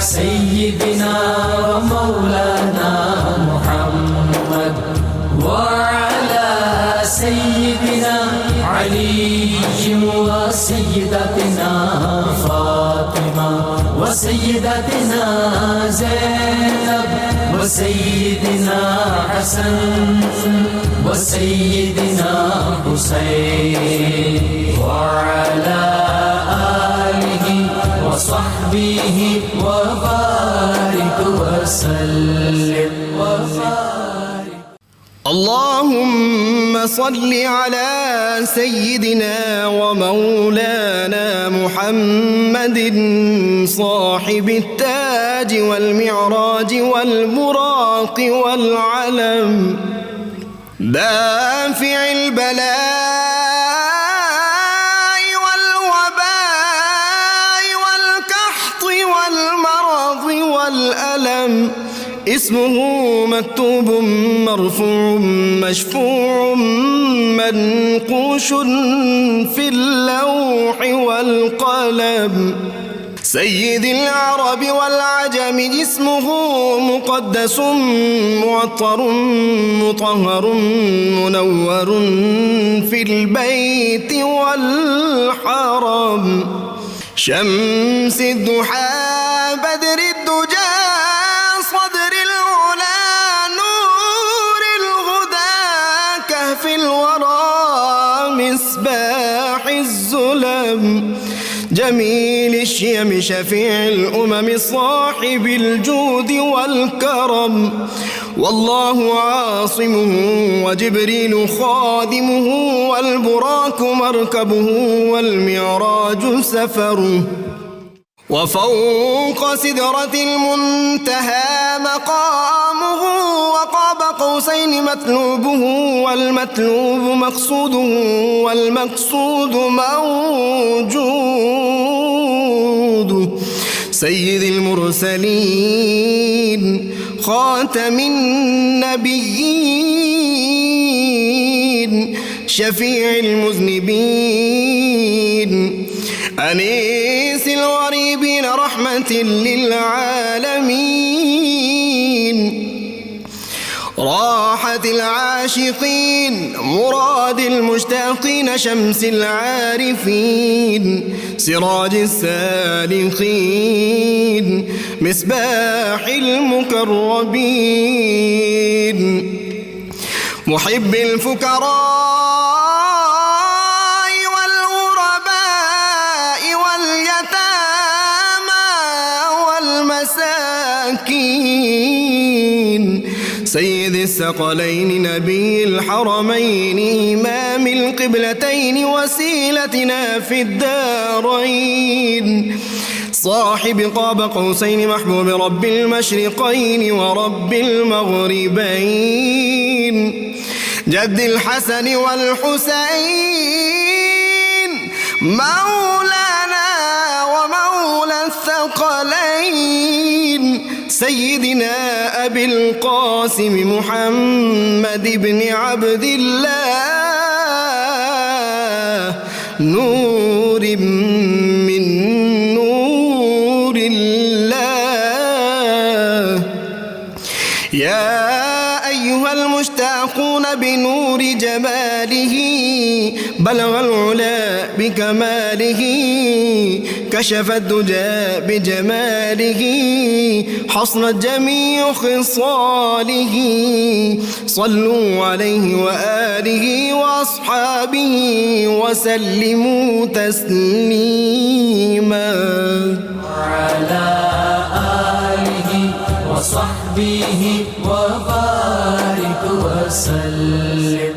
سيدنا ومولانا محمد وعلى سيدنا علي وسيدتنا فاطمة وسيدتنا زينب وسيدنا حسن وسيدنا حسين وعلى آله وصحبه وبارك وسلم وبارك. اللهم صل على سيدنا ومولانا محمد صاحب التاج والمعراج والبراق والعلم دافع البلاء والوباء والقحط والمرض والألم اسمه مكتوب مرفوع مشفوع منقوش في اللوح والقلم سيد العرب والعجم اسمه مقدس معطر مطهر منور في البيت والحرم شمس الضحى بدر الدجى صدر العلا نور الهدى كهف الورى مصباح الظلم جميل الشيم شفيع الأمم صاحب الجود والكرم والله عاصمه وجبريل خادمه والبراق مركبه والمعراج سفره وفوق سدرة المنتهى مقامه وقاب قوسين مطلوبه والمطلوب مقصوده والمقصود موجود سيد المرسلين خاتم النبيين شفيع المذنبين أنيس الغريبين رحمة للعالمين راحة العاشقين مراد المشتاقين شمس العارفين سراج السالكين مصباح المقربين محب الفقراء سيد الثقلين نبي الحرمين إمام القبلتين وسيلتنا في الدارين صاحب قاب قوسين محبوب رب المشرقين ورب المغربين جد الحسن والحسين مولانا ومولى الثقلين سيدنا أبي القاسم محمد بن عبد الله نور من نور الله يا أيها المشتاقون بنور جماله بلغ العلا بكماله كشف الدجى بجماله حصلت جميع خصاله صلوا عليه وآله وأصحابه وسلموا تسليما وعلى آله وصحبه وبارك وسلم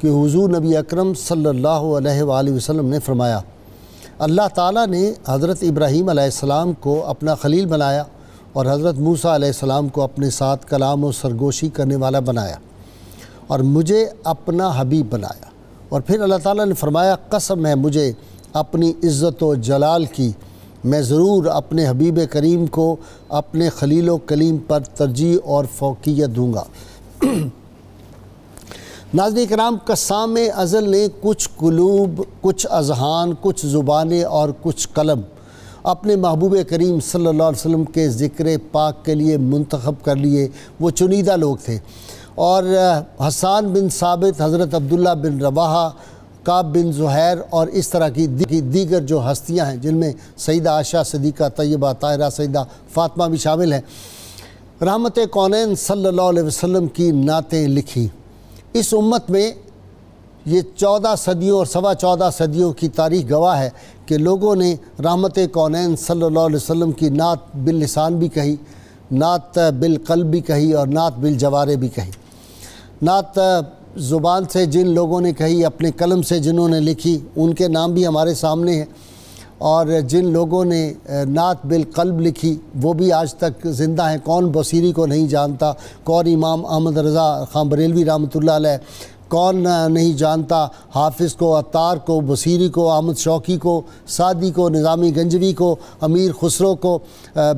کہ حضور نبی اکرم صلی اللہ علیہ وآلہ وسلم نے فرمایا اللہ تعالیٰ نے حضرت ابراہیم علیہ السلام کو اپنا خلیل بنایا اور حضرت موسیٰ علیہ السلام کو اپنے ساتھ کلام و سرگوشی کرنے والا بنایا اور مجھے اپنا حبیب بنایا۔ اور پھر اللہ تعالیٰ نے فرمایا قسم ہے مجھے اپنی عزت و جلال کی، میں ضرور اپنے حبیب کریم کو اپنے خلیل و کلیم پر ترجیح اور فوقیت دوں گا۔ ناظرین کرام، قسام ازل نے کچھ قلوب، کچھ اذہان، کچھ زبانیں اور کچھ قلم اپنے محبوب کریم صلی اللہ علیہ وسلم کے ذکر پاک کے لیے منتخب کر لیے۔ وہ چنیدہ لوگ تھے، اور حسان بن ثابت، حضرت عبداللہ بن رواحہ، کعب بن زہیر اور اس طرح کی دیگر جو ہستیاں ہیں جن میں سیدہ عائشہ صدیقہ طیبہ طاہرہ سیدہ فاطمہ بھی شامل ہیں، رحمت کونین صلی اللہ علیہ وسلم کی نعتیں لکھی۔ اس امت میں یہ 14 صدیوں اور 14.25 صدیوں کی تاریخ گواہ ہے کہ لوگوں نے رحمت کونین صلی اللہ علیہ وسلم کی نعت باللسان بھی کہی، نعت بالقلب بھی کہی اور نعت بالجوارح بھی کہی۔ نعت زبان سے جن لوگوں نے کہی، اپنے قلم سے جنہوں نے لکھی، ان کے نام بھی ہمارے سامنے ہیں، اور جن لوگوں نے نعت بالقلب لکھی وہ بھی آج تک زندہ ہیں۔ کون بصیری کو نہیں جانتا، کون امام احمد رضا خان بریلوی رحمۃ اللہ علیہ، کون نہیں جانتا حافظ کو، عطار کو، بصیری کو، احمد شوقی کو، سعدی کو، نظامی گنجوی کو، امیر خسرو کو،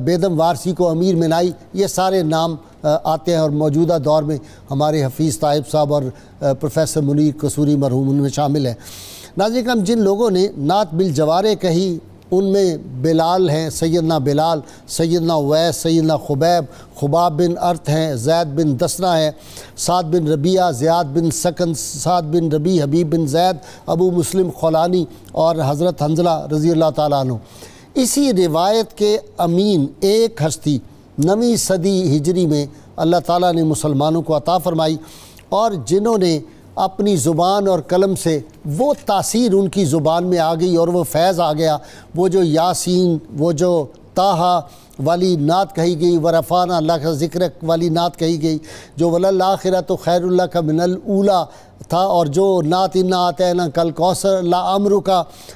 بیدم وارثی کو، امیر منائی، یہ سارے نام آتے ہیں، اور موجودہ دور میں ہمارے حفیظ طائب صاحب اور پروفیسر منیر قصوری مرحوم ان میں شامل ہیں۔ ناظرین کرام، جن لوگوں نے نعت بالجوارح کہی ان میں بلال ہیں، سیدنا بلال، سیدنا اویس، سیدنا خبیب، خباب بن ارت ہیں، زید بن دسنا ہیں، سعد بن ربیعہ، زیاد بن سکن، سعد بن ربیع، حبیب بن زید، ابو مسلم خولانی اور حضرت حنظلہ رضی اللہ تعالیٰ عنہ۔ اسی روایت کے امین ایک ہستی 9ویں صدی ہجری میں اللہ تعالیٰ نے مسلمانوں کو عطا فرمائی، اور جنہوں نے اپنی زبان اور قلم سے وہ تاثیر ان کی زبان میں آ گئی اور وہ فیض آ گیا، وہ جو یاسین، وہ جو طٰہٰ والی نعت کہی گئی، ورفعنا اللہ کا ذکر والی نعت کہی گئی، جو وللآخرۃ خیر لک من الاولیٰ تھا، اور جو نعت انا اعطیناک الکوثر لا امرک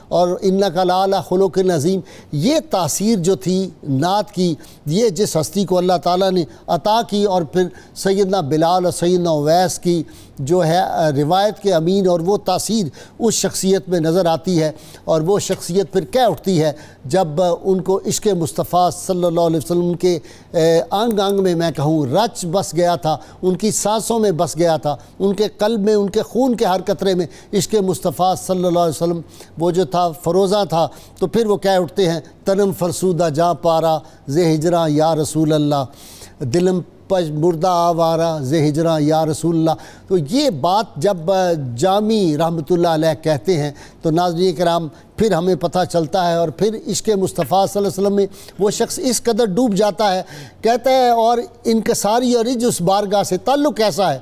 اور انک لعلی خلق عظیم، یہ تاثیر جو تھی نعت کی، یہ جس ہستی کو اللہ تعالیٰ نے عطا کی، اور پھر سیدنا بلال اور سیدنا اویس کی جو ہے روایت کے امین، اور وہ تاثیر اس شخصیت میں نظر آتی ہے، اور وہ شخصیت پھر کہہ اٹھتی ہے جب ان کو عشق مصطفیٰ صلی اللہ علیہ وسلم کے انگ انگ میں میں کہوں رچ بس گیا تھا، ان کی سانسوں میں بس گیا تھا، ان کے قلب میں، ان کے خون کے ہر قطرے میں عشق مصطفیٰ صلی اللہ علیہ وسلم وہ جو تھا فروزاں تھا، تو پھر وہ کہہ اٹھتے ہیں تنم فرسودہ جاں پارا زے ہجراں یا رسول اللہ، دلم پج مردہ آوارہ زے ہجراں یا رسول اللہ۔ تو یہ بات جب جامی رحمۃ اللہ علیہ کہتے ہیں تو ناظرین کرام پھر ہمیں پتہ چلتا ہے، اور پھر عشق مصطفیٰ صلی اللہ علیہ وسلم میں وہ شخص اس قدر ڈوب جاتا ہے، کہتا ہے اور انکساری اور اس بارگاہ سے تعلق ایسا ہے،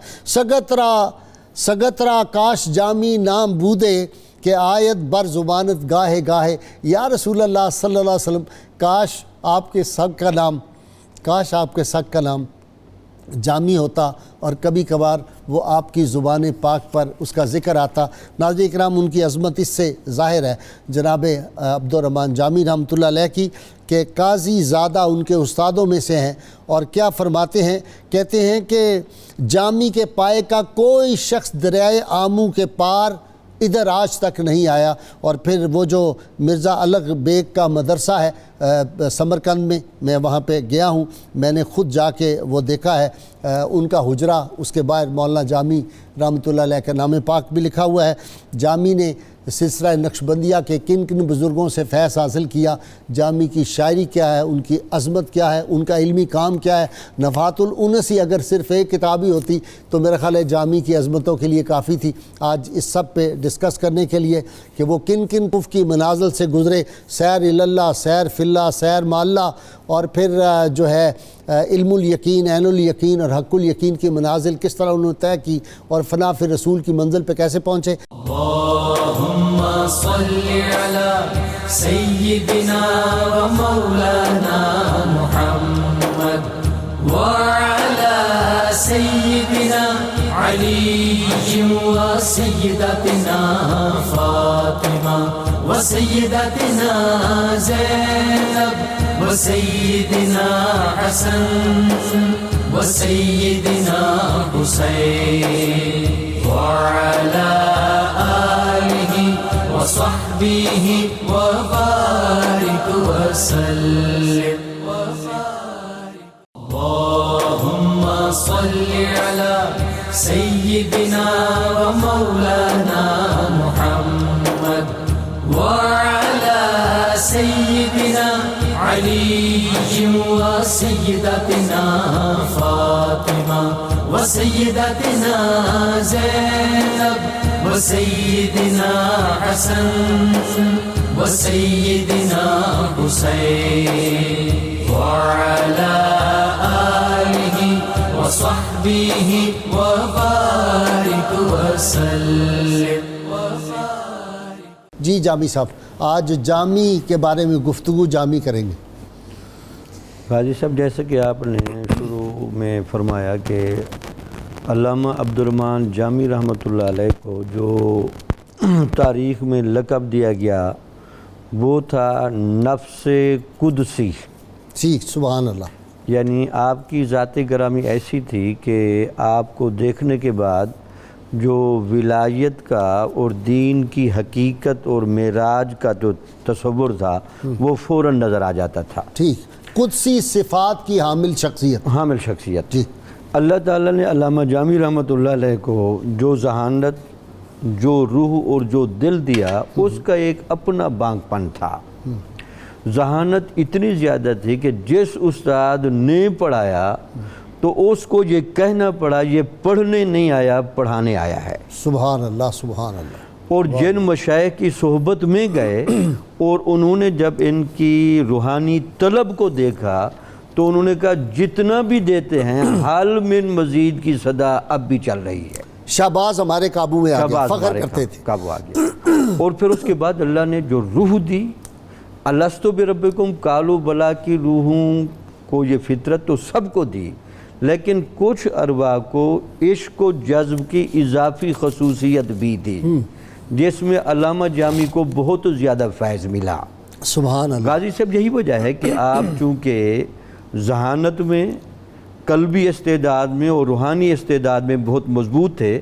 سگترا کاش جامی نام بودے کہ آیت بر زبانت گاہے گاہے، یا رسول اللہ صلی اللہ علیہ وسلم کاش آپ کے سگ کا نام جامی ہوتا، اور کبھی کبھار وہ آپ کی زبان پاک پر اس کا ذکر آتا۔ ناظرین کرام، ان کی عظمت اس سے ظاہر ہے جناب عبد الرحمن جامی رحمۃ اللہ علیہ کی، کہ قاضی زادہ ان کے استادوں میں سے ہیں، اور کیا فرماتے ہیں، کہتے ہیں کہ جامی کے پائے کا کوئی شخص دریائے آمو کے پار ادھر آج تک نہیں آیا۔ اور پھر وہ جو مرزا الغ بیگ کا مدرسہ ہے سمرقند میں وہاں پہ گیا ہوں، میں نے خود جا کے وہ دیکھا ہے، ان کا حجرہ، اس کے باہر مولانا جامی رحمۃ اللہ علیہ کا نام پاک بھی لکھا ہوا ہے۔ جامی نے سلسلہ نقشبندیہ کے کن کن بزرگوں سے فیض حاصل کیا، جامی کی شاعری کیا ہے، ان کی عظمت کیا ہے، ان کا علمی کام کیا ہے۔ نفحات الانس ہی اگر صرف ایک کتاب ہی ہوتی تو میرا خیال ہے جامی کی عظمتوں کے لیے کافی تھی۔ آج اس سب پہ ڈسکس کرنے کے لیے کہ وہ کن کن کف کی منازل سے گزرے، سیر اللہ، سیر فی اللہ، سیر مع اللہ، اور پھر جو ہے علم الیقین، عین الیقین اور حق الیقین کی منازل کس طرح انہوں نے طے کی، اور فنا فی رسول کی منزل پہ کیسے پہنچے۔ اللہم صلی علی سیدنا و مولانا محمد وعلی سیدنا علي وسيدتنا فاطمة وسيدتنا زينب وسيدنا حسن وسيدنا حسين وعلى آله وصحبه وبارك وسلم. اللهم صل على سيدنا ومولانا محمد وعلى سيدنا علي وسيدتنا فاطمة وسيدتنا زينب وسيدنا حسن وسيدنا حسين وعلى آله وصحبه وبارك وسلم. جی جامی صاحب، آج جامی کے بارے میں گفتگو جامی کریں گے. غازی صاحب، جیسے کہ آپ نے شروع میں فرمایا کہ علامہ عبدالرحمن جامی رحمۃ اللہ علیہ کو جو تاریخ میں لقب دیا گیا وہ تھا نفس قدسی. جی سبحان اللہ. یعنی آپ کی ذات گرامی ایسی تھی کہ آپ کو دیکھنے کے بعد جو ولایت کا اور دین کی حقیقت اور معراج کا جو تصور تھا وہ فوراً نظر آ جاتا تھا. ٹھیک، قدسی صفات کی حامل شخصیت. جی اللہ تعالیٰ نے علامہ جامی رحمۃ اللہ علیہ کو جو ذہانت، جو روح اور جو دل دیا اس کا ایک اپنا بانگ پن تھا. ذہانت اتنی زیادہ تھی کہ جس استاد نے پڑھایا تو اس کو یہ کہنا پڑا یہ پڑھنے نہیں آیا، پڑھانے آیا ہے. سبحان اللہ سبحان اللہ. اور جن مشائخ کی صحبت میں گئے اور انہوں نے جب ان کی روحانی طلب کو دیکھا تو انہوں نے کہا جتنا بھی دیتے ہیں حال من مزید کی صدا اب بھی چل رہی ہے. شہباز ہمارے قابو میں آ گیا، فخر کرتے تھے. قابو آ گیا. اور پھر اس کے بعد اللہ نے جو روح دی، الستو بربکم قالوا بلا کی روحوں کو یہ فطرت تو سب کو دی، لیکن کچھ ارواح کو عشق و جذب کی اضافی خصوصیت بھی دی جس میں علامہ جامی کو بہت زیادہ فیض ملا. سبحان اللہ. غازی صاحب یہی وجہ ہے کہ آپ چونکہ ذہانت میں، قلبی استعداد میں اور روحانی استعداد میں بہت مضبوط تھے،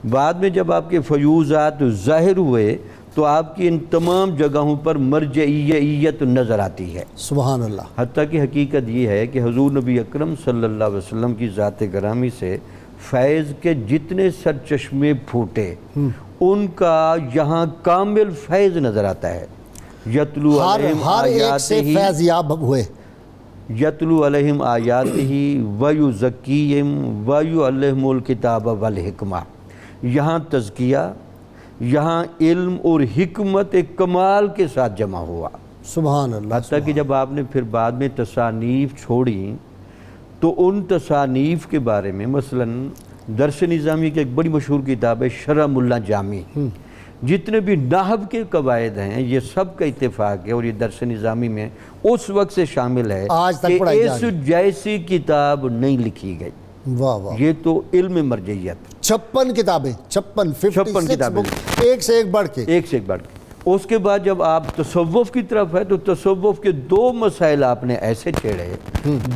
بعد میں جب آپ کے فیوضات ظاہر ہوئے تو آپ کی ان تمام جگہوں پر مرجعیت نظر آتی ہے. سبحان اللہ. حتیٰ کہ حقیقت یہ ہے کہ حضور نبی اکرم صلی اللہ علیہ وسلم کی ذات گرامی سے فیض کے جتنے سرچشمے پھوٹے ان کا یہاں کامل فیض نظر آتا ہے. یتلو علیہم ہر ایک سے فیض یاب ہوئے. یتلو علیہم آیاتہ ویزکیہم ویعلمہم الکتاب والحکمہ. یہاں تزکیہ، یہاں علم اور حکمت ایک کمال کے ساتھ جمع ہوا. سبحان اللہ. حتیٰ کہ جب آپ نے پھر بعد میں تصانیف چھوڑیں تو ان تصانیف کے بارے میں مثلا درس نظامی کی ایک بڑی مشہور کتاب ہے شرح ملا جامی، جتنے بھی نحو کے قواعد ہیں یہ سب کا اتفاق ہے اور یہ درس نظامی میں اس وقت سے شامل ہے کہ اس جیسی کتاب نہیں لکھی گئی. واہ واہ. یہ تو علم مرجعیت. 56 کتابیں، 56 کتابیں، ایک سے ایک بڑھ کے. اس کے بعد جب آپ تصوف کی طرف ہے تو تصوف کے 2 مسائل آپ نے ایسے چھیڑے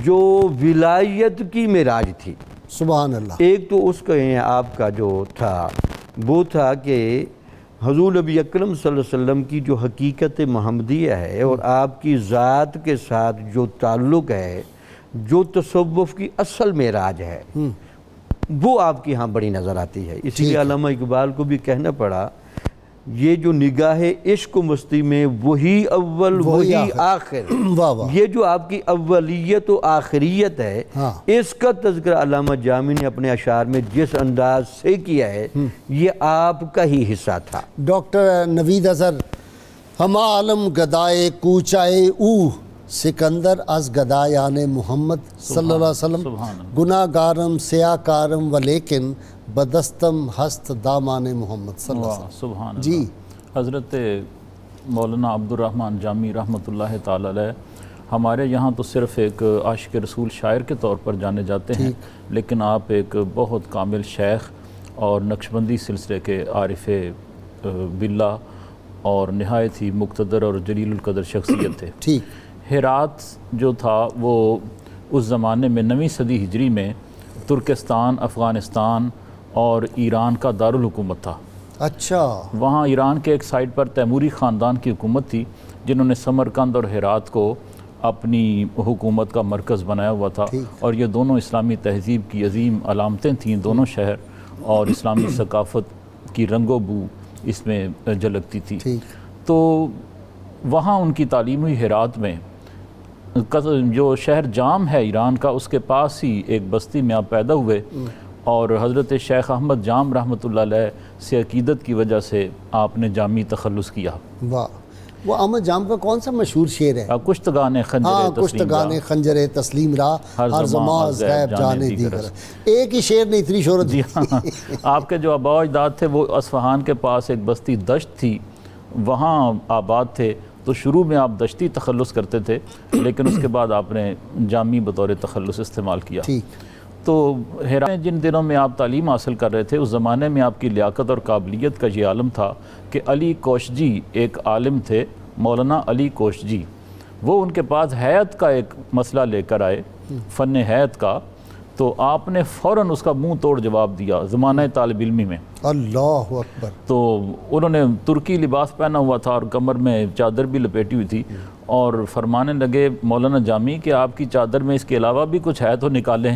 جو ولایت کی معراج تھی. سبحان اللہ. ایک تو اس کا آپ کا جو تھا وہ تھا کہ حضور نبی اکرم صلی اللہ علیہ وسلم کی جو حقیقت محمدیہ ہے اور آپ کی ذات کے ساتھ جو تعلق ہے، جو تصوف کی اصل معراج ہے، وہ آپ کی ہاں بڑی نظر آتی ہے. اسی لیے علامہ اقبال کو بھی کہنا پڑا یہ جو نگاہ عشق و مستی میں وہی اول وہی آخر، یہ جو آپ کی اولیت و آخریت ہے اس کا تذکرہ علامہ جامی نے اپنے اشعار میں جس انداز سے کیا ہے یہ آپ کا ہی حصہ تھا. ڈاکٹر نوید اظہر، ہم عالم گدائے کوچائے او سکندر از گدایان محمد صلی اللہ علیہ وسلم گناہ گارم سیاہ کارم و لیکن بدستم ہست دامان محمد صلی اللہ علیہ وسلم. سبحان اللہ. جی حضرت مولانا عبدالرحمن جامی رحمۃ اللہ تعالی علیہ ہمارے یہاں تو صرف ایک عاشق رسول شاعر کے طور پر جانے جاتے ہیں، لیکن آپ ایک بہت کامل شیخ اور نقشبندی سلسلے کے عارف باللہ اور نہایت ہی مقتدر اور جلیل القدر شخصیت تھے۔ ٹھیک۔ ہرات جو تھا وہ اس زمانے میں 9ویں صدی ہجری میں ترکستان، افغانستان اور ایران کا دارالحکومت تھا۔ اچھا۔ وہاں ایران کے ایک سائڈ پر تیموری خاندان کی حکومت تھی جنہوں نے سمرقند اور ہرات کو اپنی حکومت کا مرکز بنایا ہوا تھا، اور یہ دونوں اسلامی تہذیب کی عظیم علامتیں تھیں دونوں شہر، اور اسلامی ثقافت کی رنگ و بو اس میں جھلکتی تھی۔ تو وہاں ان کی تعلیم ہوئی ہرات میں۔ جو شہر جام ہے ایران کا، اس کے پاس ہی ایک بستی میں آپ پیدا ہوئے، اور حضرت شیخ احمد جام رحمۃ اللہ علیہ سے عقیدت کی وجہ سے آپ نے جامی تخلص کیا۔ واہ، وہ احمد جام کا کون سا مشہور شعر ہے؟ کشتگان خنجر تسلیم کشتگان خنجر تسلیم را، ہر زمان غیب جانے دیگر۔ ایک ہی شعر نے اتنی شہرت جی ہاں، آپ کے جو آباء و اجداد تھے وہ اصفہان کے پاس ایک بستی دشت تھی، وہاں آباد تھے، تو شروع میں آپ دشتی تخلص کرتے تھے، لیکن اس کے بعد آپ نے جامی بطور تخلص استعمال کیا۔ تو ہرات میں جن دنوں میں آپ تعلیم حاصل کر رہے تھے، اس زمانے میں آپ کی لیاقت اور قابلیت کا یہ عالم تھا کہ علی کوشجی ایک عالم تھے، مولانا علی کوشجی، وہ ان کے پاس ہیئت کا ایک مسئلہ لے کر آئے، فن ہیئت کا، تو آپ نے فوراً اس کا منہ توڑ جواب دیا زمانہ طالب علمی میں۔ اللہ اکبر۔ تو انہوں نے ترکی لباس پہنا ہوا تھا اور کمر میں چادر بھی لپیٹی ہوئی تھی، اور فرمانے لگے مولانا جامی کہ آپ کی چادر میں اس کے علاوہ بھی کچھ ہے تو نکالیں۔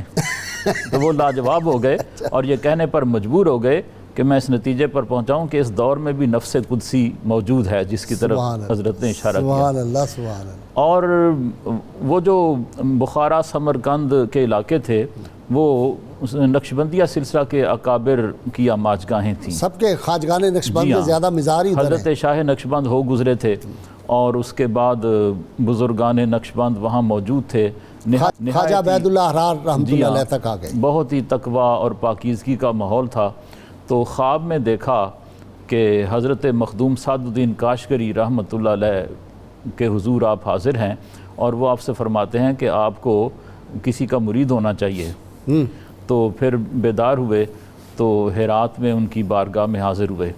تو وہ لاجواب ہو گئے اور یہ کہنے پر مجبور ہو گئے کہ میں اس نتیجے پر پہنچاؤں کہ اس دور میں بھی نفس قدسی موجود ہے جس کی طرف حضرت نے اشارہ کیا۔ سبحان اللہ، سبحان اللہ۔ اور وہ جو بخارا سمرقند کے علاقے تھے وہ نقشبندیہ سلسلہ کے اکابر کی آماج گاہیں تھیں، سب کے خواجگان نقشبند میں زیادہ مزاری ادھر حضرت شاہ نقشبند ہو گزرے تھے، اور اس کے بعد بزرگان نقشبند وہاں موجود تھے۔ خواجہ عبید اللہ احرار رحمۃ اللہ علیہ تک آ گئے۔ بہت ہی تقویٰ اور پاکیزگی کا ماحول تھا۔ تو خواب میں دیکھا کہ حضرت مخدوم سعد الدین کاشگری رحمۃ اللہ علیہ کے حضور آپ حاضر ہیں، اور وہ آپ سے فرماتے ہیں کہ آپ کو کسی کا مرید ہونا چاہیے۔ تو پھر بیدار ہوئے تو ہرات میں ان کی بارگاہ میں حاضر ہوئے۔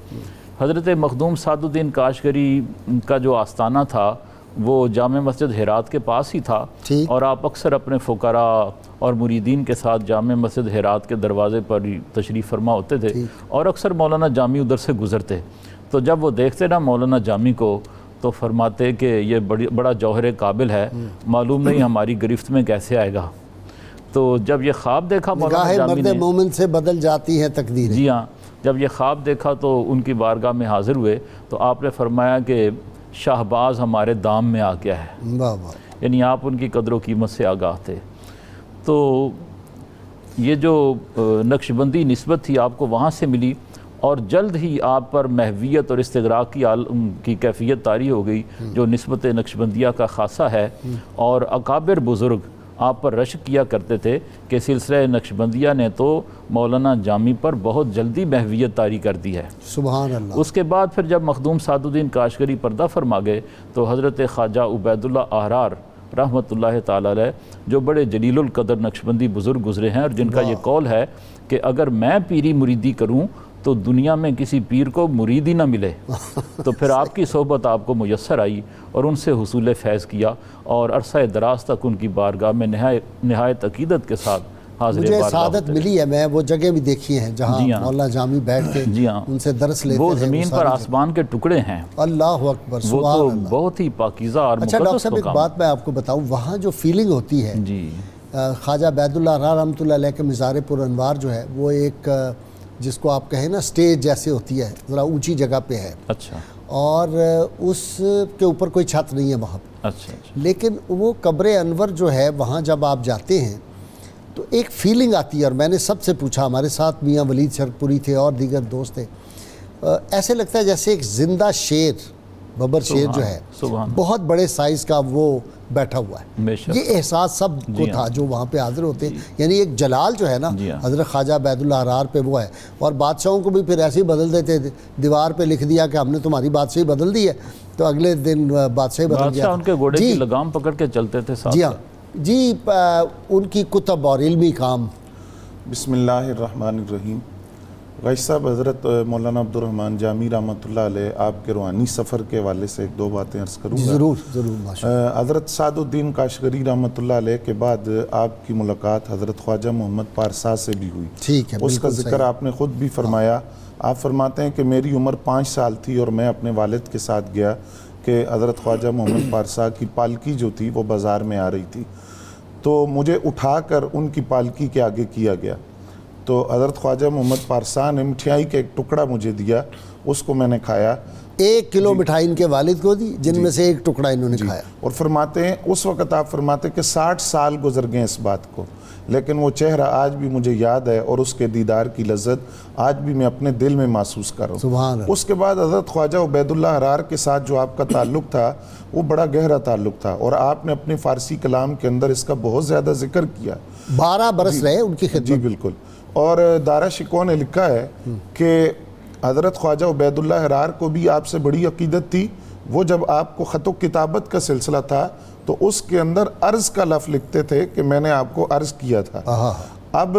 حضرت مخدوم سعد الدین کاشگری کا جو آستانہ تھا وہ جامع مسجد ہرات کے پاس ہی تھا، اور آپ اکثر اپنے فقراء اور مریدین کے ساتھ جامع مسجد ہرات کے دروازے پر تشریف فرما ہوتے تھے، اور اکثر مولانا جامی ادھر سے گزرتے۔ تو جب وہ دیکھتے نا مولانا جامی کو تو فرماتے کہ یہ بڑا جوہر قابل ہے، معلوم نہیں ہماری گرفت میں کیسے آئے گا۔ تو جب یہ خواب دیکھا مولانا جامی نے، مرد مومن سے بدل جاتی ہے تقدیر۔ جی ہاں، جب یہ خواب دیکھا تو ان کی بارگاہ میں حاضر ہوئے، تو آپ نے فرمایا کہ شہباز ہمارے دام میں آ گیا ہے، واہ واہ، یعنی آپ ان کی قدر و قیمت سے آگاہ تھے۔ تو یہ جو نقشبندی نسبت تھی آپ کو وہاں سے ملی، اور جلد ہی آپ پر محویت اور استغراق کی کیفیت طاری ہو گئی جو نسبت نقشبندیہ کا خاصہ ہے، اور اکابر بزرگ آپ پر رشک کیا کرتے تھے کہ سلسلہ نقشبندیہ نے تو مولانا جامی پر بہت جلدی محویت طاری کر دی ہے۔ سبحان اللہ۔ اس کے بعد پھر جب مخدوم سعد الدین کاشگری پردہ فرما گئے تو حضرت خواجہ عبید اللہ احرار رحمۃ اللہ تعالی علیہ جو بڑے جلیل القدر نقشبندی بزرگ گزرے ہیں، اور جن کا یہ قول ہے کہ اگر میں پیری مریدی کروں تو دنیا میں کسی پیر کو مرید ہی نہ ملے، تو پھر آپ کی صحبت آپ کو میسر آئی اور ان سے حصول فیض کیا، اور عرصہ دراز تک ان کی بارگاہ میں نہایت عقیدت کے ساتھ حاضر مجھے بارگاہ سعادت ملی ہے، میں وہ جگہ بھی دیکھی ہیں جہاں مولانا جامی بیٹھ کے ان سے درس لیتے ہیں۔ وہ زمین پر آسمان کے ٹکڑے ہیں، اللہ اکبر، وہ سبحان تو اللہ۔ بہت ہی پاکیزہ اور اچھا ڈاکٹر مقدس صاحب، ایک مقام۔ بات میں آپ کو بتاؤں، وہاں جو فیلنگ ہوتی ہے، جی، خواجہ عبید اللہ احرار رحمۃ اللہ علیہ کے مزار پر انوار جو ہے وہ ایک جس کو آپ کہیں نا سٹیج جیسے ہوتی ہے، ذرا اونچی جگہ پہ ہے، اچھا اور اس کے اوپر کوئی چھت نہیں ہے وہاں پہ، اچھا، لیکن وہ قبر انور جو ہے وہاں جب آپ جاتے ہیں تو ایک فیلنگ آتی ہے، اور میں نے سب سے پوچھا، ہمارے ساتھ میاں ولید شرپوری تھے اور دیگر دوست تھے، ایسے لگتا ہے جیسے ایک زندہ شیر، ببر شیر جو ہے بہت بڑے سائز کا وہ بیٹھا ہوا ہے۔ یہ احساس سب کو تھا جو وہاں پہ حاضر ہوتے، یعنی ایک جلال جو ہے نا حضرت خواجہ عبید اللہ احرار پہ وہ ہے، اور بادشاہوں کو بھی پھر ایسے ہی بدل دیتے تھے، دیوار پہ لکھ دیا کہ ہم نے تمہاری بادشاہی بدل دی ہے، تو اگلے دن بادشاہی بدل گیا۔ ان کے گھوڑے کی لگام پکڑ کے چلتے تھے ساتھ۔ جی ہاں جی، ان کی کتب اور علمی کام۔ بسم اللہ الرحمن الرحیم، غائش صاحب، حضرت مولانا عبدالرحمن جامی رحمۃ اللہ علیہ آپ کے روحانی سفر کے حوالے سے ایک دو باتیں عرض کروں گا. ضرور ضرور ماشاءاللہ. حضرت سعد الدین کاشغری رحمۃ اللہ علیہ کے بعد آپ کی ملاقات حضرت خواجہ محمد پارسا سے بھی ہوئی. ٹھیک ہے، اس کا بالکل ذکر صحیح. آپ نے خود بھی فرمایا. آپ فرماتے ہیں کہ میری عمر 5 سال تھی اور میں اپنے والد کے ساتھ گیا کہ حضرت خواجہ محمد پارسا کی پالکی جو تھی وہ بازار میں آ رہی تھی، تو مجھے اٹھا کر ان کی پالکی کے آگے کیا گیا. تو حضرت خواجہ محمد پارسا نے مٹھائی کا ایک ٹکڑا مجھے دیا، اس کو میں نے کھایا. 1 کلو مٹھائی ان کے والد کو دی، جن میں سے ایک ٹکڑا انہوں نے کھایا. اور فرماتے ہیں اس وقت آپ فرماتے کہ 60 سال گزر گئے اس بات کو، لیکن وہ چہرہ آج بھی مجھے یاد ہے اور اس کے دیدار کی لذت آج بھی میں اپنے دل میں محسوس کر رہا ہوں. سبحان اللہ. اس کے بعد حضرت خواجہ عبید اللہ حرار کے ساتھ جو آپ کا تعلق تھا وہ بڑا گہرا تعلق تھا، اور آپ نے اپنے فارسی کلام کے اندر اس کا بہت زیادہ ذکر کیا. 12 برس رہے ان کی خدمت. جی بالکل. اور دارا شکوہ نے لکھا ہے کہ حضرت خواجہ عبید اللہ حرار کو بھی آپ سے بڑی عقیدت تھی. وہ جب آپ کو خط و کتابت کا سلسلہ تھا تو اس کے اندر عرض کا لفظ لکھتے تھے کہ میں نے آپ کو عرض کیا تھا. اب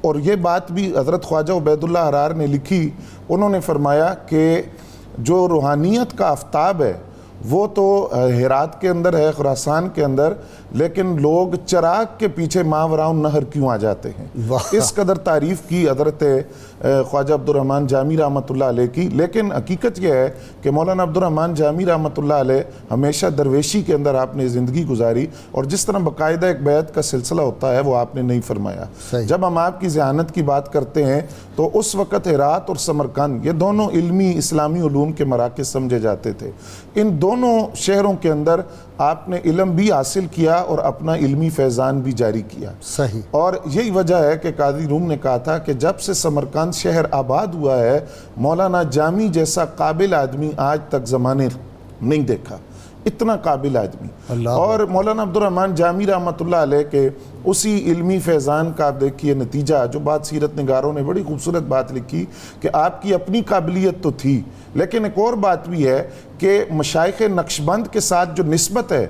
اور یہ بات بھی حضرت خواجہ عبید اللہ حرار نے لکھی. انہوں نے فرمایا کہ جو روحانیت کا آفتاب ہے وہ تو ہرات کے اندر ہے، خراسان کے اندر، لیکن لوگ چراغ کے پیچھے ماوراء النہر کیوں آ جاتے ہیں. اس قدر تعریف کی حضرت خواجہ عبدالرحمن جامی رحمۃ اللہ علیہ کی. لیکن حقیقت یہ ہے کہ مولانا عبدالرحمن جامی رحمۃ اللہ علیہ ہمیشہ درویشی کے اندر آپ نے زندگی گزاری، اور جس طرح باقاعدہ ایک بیعت کا سلسلہ ہوتا ہے وہ آپ نے نہیں فرمایا. جب ہم آپ کی ذہانت کی بات کرتے ہیں تو اس وقت ہرات اور سمرقند یہ دونوں علمی اسلامی علوم کے مراکز سمجھے جاتے تھے. ان دونوں شہروں کے اندر آپ نے علم بھی حاصل کیا اور اپنا علمی فیضان بھی جاری کیا. صحیح. اور یہی وجہ ہے کہ قاضی روم نے کہا تھا کہ جب سے سمرقند شہر آباد ہوا ہے مولانا جامی جیسا قابل آدمی آج تک زمانے نہیں دیکھا. اتنا قابل آدمی. اور مولانا عبدالرحمن جامی رحمۃ اللہ علیہ کے اسی علمی فیضان کا آپ دیکھیے نتیجہ، جو بات سیرت نگاروں نے بڑی خوبصورت بات لکھی کہ آپ کی اپنی قابلیت تو تھی، لیکن ایک اور بات بھی ہے کہ مشائخ نقشبند کے ساتھ جو نسبت ہے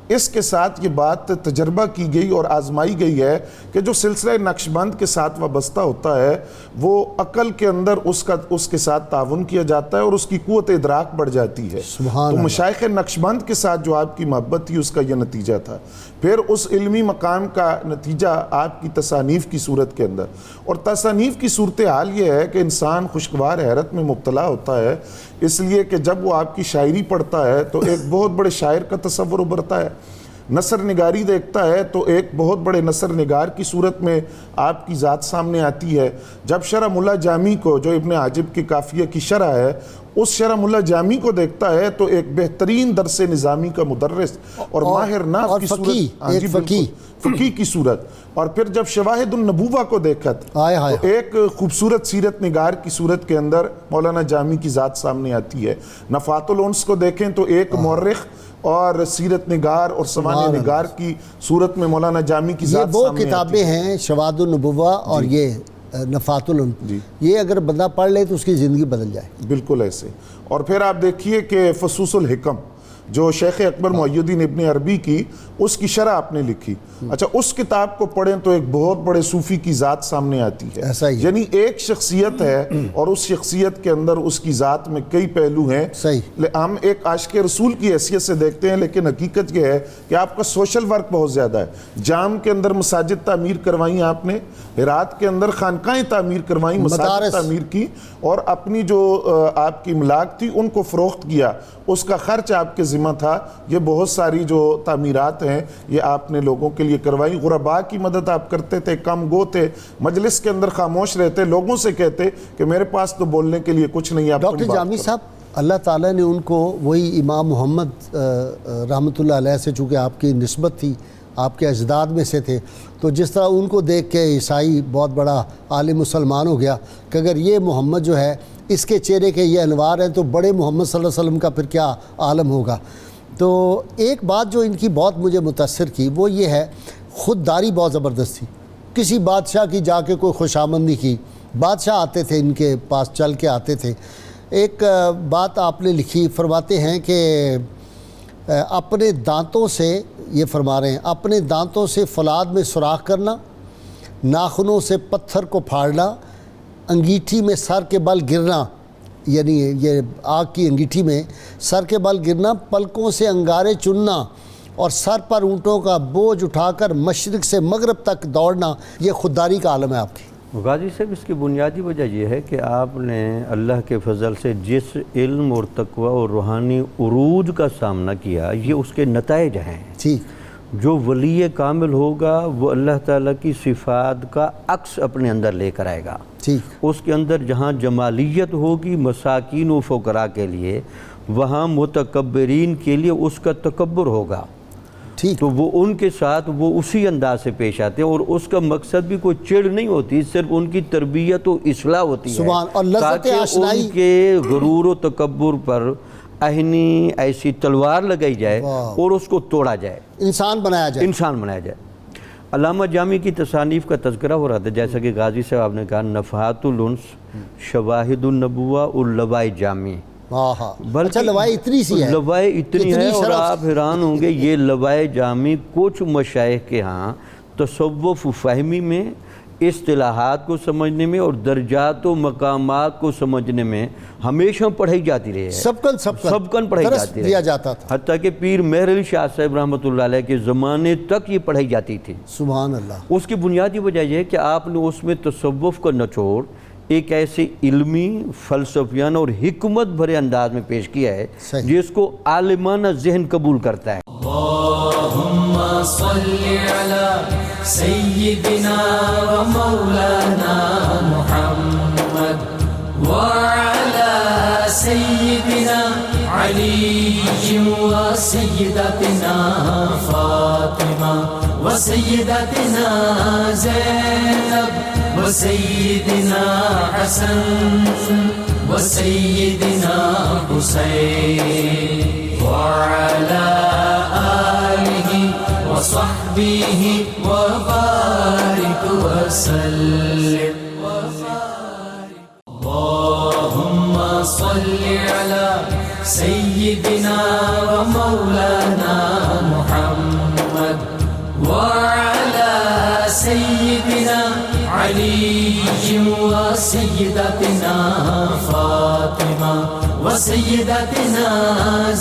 اس کے ساتھ یہ بات تجربہ کی گئی اور آزمائی گئی ہے کہ جو سلسلہ نقشبند کے ساتھ وابستہ ہوتا ہے وہ عقل کے اندر اس کے ساتھ تعاون کیا جاتا ہے اور اس کی قوت ادراک بڑھ جاتی ہے. تو مشائخ نقشبند کے ساتھ جو آپ کی محبت تھی اس کا یہ نتیجہ تھا. پھر اس علمی مقام کا نتیجہ آپ کی تصانیف کی صورت کے اندر، اور تصانیف کی صورتحال یہ ہے کہ انسان خوشگوار حیرت میں مبتلا ہوتا ہے، اس لیے کہ جب وہ آپ کی شاعری پڑھتا ہے تو ایک بہت بڑے شاعر کا تصور ابھرتا ہے. نثر نگاری دیکھتا ہے تو ایک بہت بڑے نثر نگار کی صورت میں آپ کی ذات سامنے آتی ہے. جب شرح ملا جامی کو، جو ابن حاجب کی قافیہ کی شرح ہے، اس شرح ملا جامی کو دیکھتا ہے تو ایک بہترین درس نظامی کا مدرس اور ماہر نحو کی صورت، فقی کی صورت. اور پھر جب شواہد النبوہ کو دیکھت تو ایک خوبصورت سیرت نگار کی صورت کے اندر مولانا جامی کی ذات سامنے آتی ہے. نفات الانس کو دیکھیں تو ایک مورخ اور سیرت نگار اور سوانح نگار کی صورت میں مولانا جامی کی ذات سامنے آتی ہے. یہ وہ کتابیں ہیں شواہد النبوہ اور یہ نفات الانس، یہ اگر بندہ پڑھ لے تو اس کی زندگی بدل جائے. بالکل ایسے. اور پھر آپ دیکھیے کہ فصوص الحکم جو شیخ اکبر محی الدین ابن عربی کی، اس کی شرح آپ نے لکھی. اچھا، اس کتاب کو پڑھیں تو ایک بہت بڑے صوفی کی ذات سامنے آتی ہے. یعنی ایک شخصیت ہے اور اس شخصیت کے اندر اس کی ذات میں کئی پہلو ہیں. ہم ایک عاشق رسول کی حیثیت سے دیکھتے ہیں، لیکن حقیقت یہ ہے کہ آپ کا سوشل ورک بہت زیادہ ہے. جام کے اندر مساجد تعمیر کروائیں آپ نے، ہرات کے اندر خانقاہیں تعمیر کروائیں، مساجد تعمیر کی، اور اپنی جو آپ کی املاک تھی ان کو فروخت کیا. اس کا خرچ آپ کے ذمہ تھا. یہ بہت ساری جو تعمیرات ہیں یہ آپ نے لوگوں کے لیے کروائی. غرباء کی مدد آپ کرتے تھے، کم گو تھے، مجلس کے اندر خاموش رہتے، لوگوں سے کہتے کہ میرے پاس تو بولنے کے لیے کچھ نہیں. ڈاکٹر جامی صاحب، اللہ تعالیٰ نے ان کو وہی امام محمد رحمۃ اللہ علیہ سے چونکہ آپ کی نسبت تھی، آپ کے اجداد میں سے تھے، تو جس طرح ان کو دیکھ کے عیسائی بہت بڑا عالم مسلمان ہو گیا کہ اگر یہ محمد جو ہے اس کے چہرے کے یہ انوار ہیں تو بڑے محمد صلی اللہ علیہ وسلم کا پھر کیا عالم ہوگا. تو ایک بات جو ان کی بہت مجھے متاثر کی وہ یہ ہے، خودداری بہت زبردست تھی. کسی بادشاہ کی جا کے کوئی خوش آمدی کی، بادشاہ آتے تھے ان کے پاس، چل کے آتے تھے. ایک بات آپ نے لکھی، فرماتے ہیں کہ اپنے دانتوں سے، یہ فرما رہے ہیں، اپنے دانتوں سے فولاد میں سوراخ کرنا، ناخنوں سے پتھر کو پھاڑنا، انگیٹھی میں سر کے بل گرنا، یعنی یہ آگ کی انگیٹھی میں سر کے بل گرنا، پلکوں سے انگارے چننا اور سر پر اونٹوں کا بوجھ اٹھا کر مشرق سے مغرب تک دوڑنا، یہ خودداری کا عالم ہے آپ کی۔ غازی صاحب اس کی بنیادی وجہ یہ ہے کہ آپ نے اللہ کے فضل سے جس علم اور تقوی اور روحانی عروج کا سامنا کیا، یہ اس کے نتائج ہیں۔ ٹھیک، جو ولی کامل ہوگا وہ اللہ تعالیٰ کی صفات کا عکس اپنے اندر لے کر آئے گا۔ ٹھیک، اس کے اندر جہاں جمالیت ہوگی مساکین و فقراء کے لیے، وہاں متکبرین کے لیے اس کا تکبر ہوگا۔ ٹھیک، تو وہ ان کے ساتھ وہ اسی انداز سے پیش آتے ہیں، اور اس کا مقصد بھی کوئی چڑ نہیں ہوتی، صرف ان کی تربیت و اصلاح ہوتی ہے، سبحان، اور لذت تاکہ آشنائی، ان کے غرور و تکبر پر اہنی ایسی تلوار لگائی جائے واہ، اور اس کو توڑا جائے، انسان بنایا جائے۔ انسان بنایا جائے۔ علامہ جامی کی تصانیف کا تذکرہ ہو رہا تھا، جیسا کہ غازی صاحب نے کہا نفحات الانس، شواہد النبوہ اور لوائے جامی۔ اچھا، لوائی اتنی سی ہے، لوائے اتنی ہے، اور شرف۔ آپ حیران ہوں گے یہ لوائے جامی کچھ مشائخ کے ہاں تصوف و فہمی میں، اصطلاحات کو سمجھنے میں اور درجات و مقامات کو سمجھنے میں ہمیشہ پڑھائی جاتی رہی ہے، سبکن پڑھائی جاتی رہی دیا جاتا تھا، حتیٰ کہ پیر مہر علی شاہ صاحب رحمۃ اللہ علیہ کے زمانے تک یہ پڑھائی جاتی تھی۔ سبحان اللہ۔ اس کی بنیادی وجہ یہ ہے کہ آپ نے اس میں تصوف کا نچوڑ ایک ایسے علمی، فلسفیانہ اور حکمت بھرے انداز میں پیش کیا ہے جس کو عالمانہ ذہن قبول کرتا ہے۔ اللہم صلی علی سیدنا و مولانا محمد وعلی سیدنا علی و سیدتنا فاطمہ و سیدتنا زینب و سیدنا حسن و سیدنا حسین وعلی آلہ وصحبہ وبارک وسلم۔ اللہم صلی علی سیدنا و مولانا محمد وعلی سیدنا علی و سیدتنا فاطمہ و سیدتنا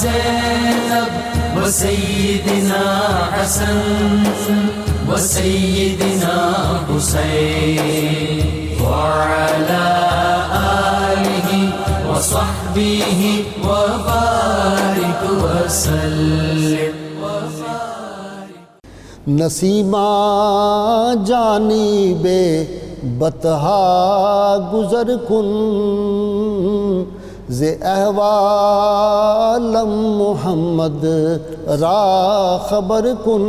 زینب و سیدنا حسن و سیدنا حسین وعلی آلہ وصحبہ وبارک وسلم۔ نسیمہ جانب بطحا گزر کن ز احوالم محمد را خبر کن،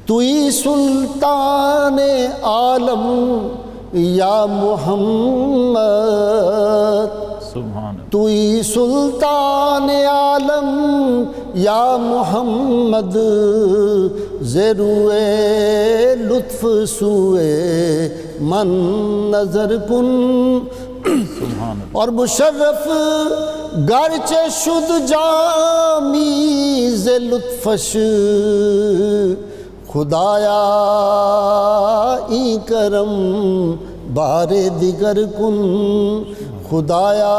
توئی سلطان عالم یا محمد، سبحان اللہ، توئی سلطان عالم یا محمد، زیروے لطف سوئے من نظر کن، سبحان اللہ، اور مشرف گرچہ شد جامی ز لطفش، خدایا ای کرم بار دیگر کن، خدایا